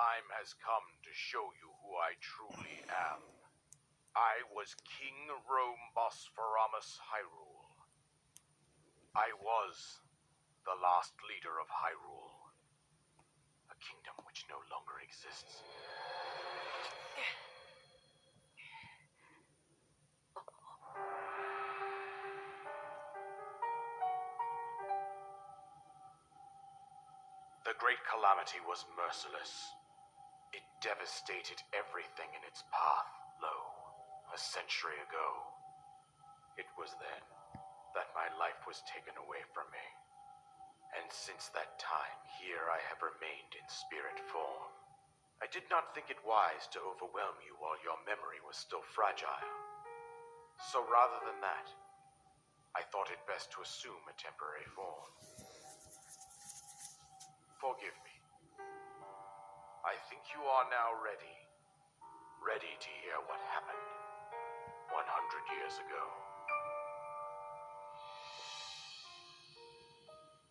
time has come to show you who I truly am. I was King Rhombospheramus Hyrule. I was the last leader of Hyrule, a kingdom which no longer exists. The Great Calamity was merciless. It devastated everything in its path, a century ago. It was then that my life was taken away from me. And since that time, here I have remained in spirit form. I did not think it wise to overwhelm you while your memory was still fragile. So rather than that, I thought it best to assume a temporary form. Forgive me. I think you are now ready. Ready to hear what happened 100 years ago.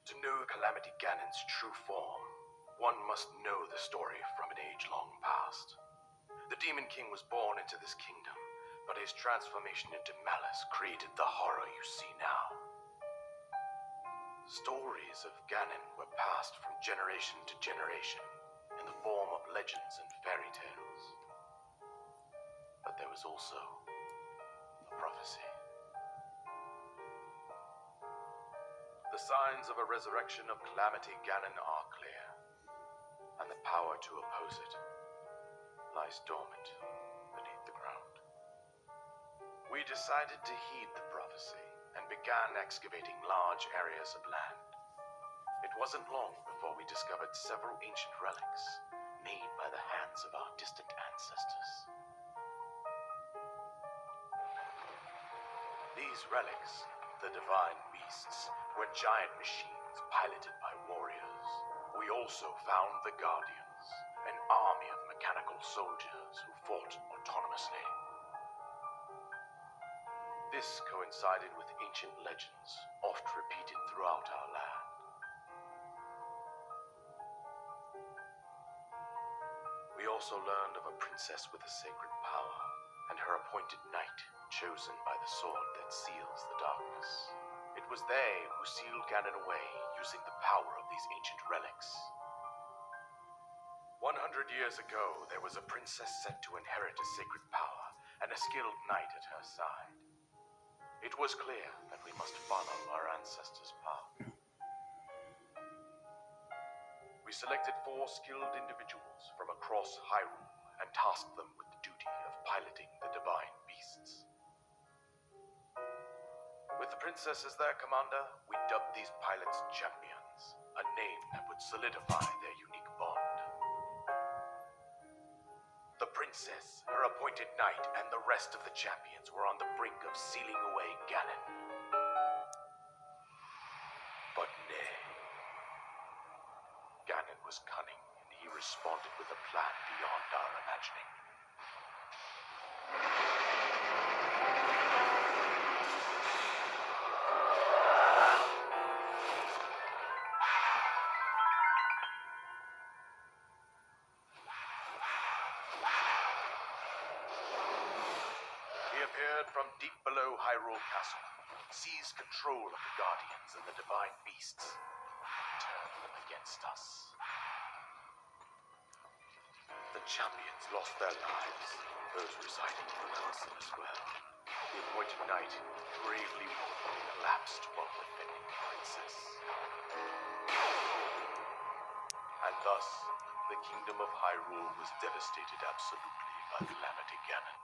To know Calamity Ganon's true form, one must know the story from an age long past. The Demon King was born into this kingdom, but his transformation into malice created the horror you see now. Stories of Ganon were passed from generation to generation in the form of legends and fairy tales. But there was also a prophecy. The signs of a resurrection of Calamity Ganon are clear, and the power to oppose it lies dormant beneath the ground. We decided to heed the prophecy and began excavating large areas of land. It wasn't long before we discovered several ancient relics made by the hands of our distant ancestors. These relics, the divine beasts, were giant machines piloted by warriors. We also found the Guardians, an army of mechanical soldiers who fought autonomously. This coincided with ancient legends, oft repeated throughout our land. We also learned of a princess with a sacred power, and her appointed knight, chosen by the sword that seals the darkness. It was they who sealed Ganon away using the power of these ancient relics. 100 years ago, there was a princess set to inherit a sacred power and a skilled knight at her side. It was clear that we must follow our ancestors' path. We selected 4 skilled individuals from across Hyrule and tasked them with the duty of piloting the divine beasts. With the princess as their commander, we dubbed these pilots champions, a name that would solidify their unique bond. The princess, her appointed knight, and the rest of the champions were on the brink of sealing away Ganon. But nay. Ganon was cunning, and he responded with a plan beyond our imagining. He appeared from deep below Hyrule Castle, seized control of the Guardians and the divine beasts, and turned them against us. The champions lost their lives, those residing in the castle as well. The appointed knight, bravely collapsed while defending the princess. And thus, the kingdom of Hyrule was devastated absolutely by Calamity Ganon.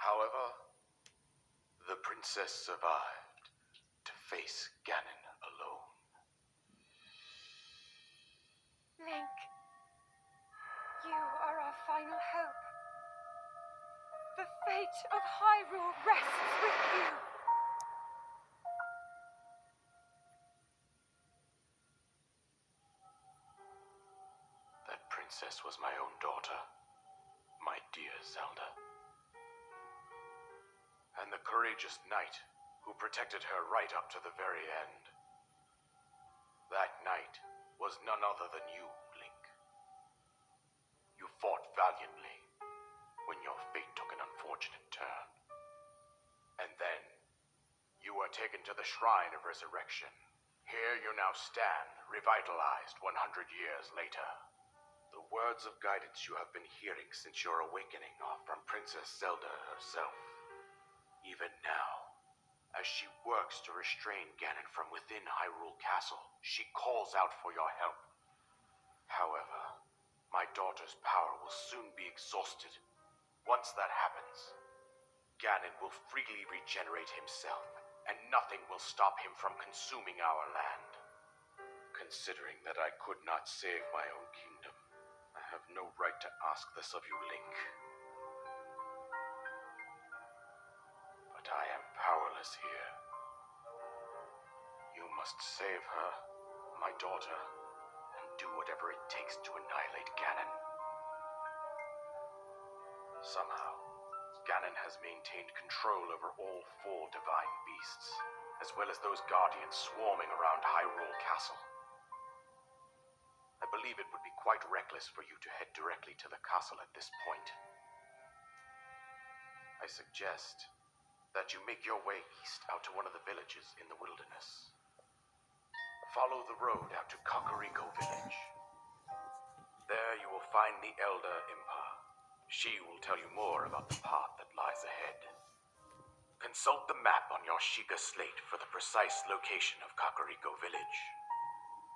However, the princess survived to face Ganon alone. Link, you are our final hope. The fate of Hyrule rests with you. That princess was my own daughter, my dear Zelda. And the courageous knight who protected her right up to the very end. That knight was none other than you, Link. You fought valiantly when your fate took an unfortunate turn. And then, you were taken to the Shrine of Resurrection. Here you now stand, revitalized 100 years later. The words of guidance you have been hearing since your awakening are from Princess Zelda herself. Even now, as she works to restrain Ganon from within Hyrule Castle, she calls out for your help. However, my daughter's power will soon be exhausted. Once that happens, Ganon will freely regenerate himself, and nothing will stop him from consuming our land. Considering that I could not save my own kingdom, I have no right to ask this of you, Link. But I am powerless here. You must save her, my daughter, and do whatever it takes to annihilate Ganon. Somehow, Ganon has maintained control over all 4 divine beasts, as well as those guardians swarming around Hyrule Castle. I believe it would be quite reckless for you to head directly to the castle at this point. I suggest that you make your way east out to one of the villages in the wilderness. Follow the road out to Kakariko Village. There you will find the Elder Impa. She will tell you more about the path that lies ahead. Consult the map on your Sheikah slate for the precise location of Kakariko Village.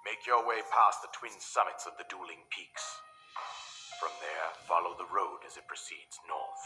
Make your way past the twin summits of the dueling peaks. From there, follow the road as it proceeds north.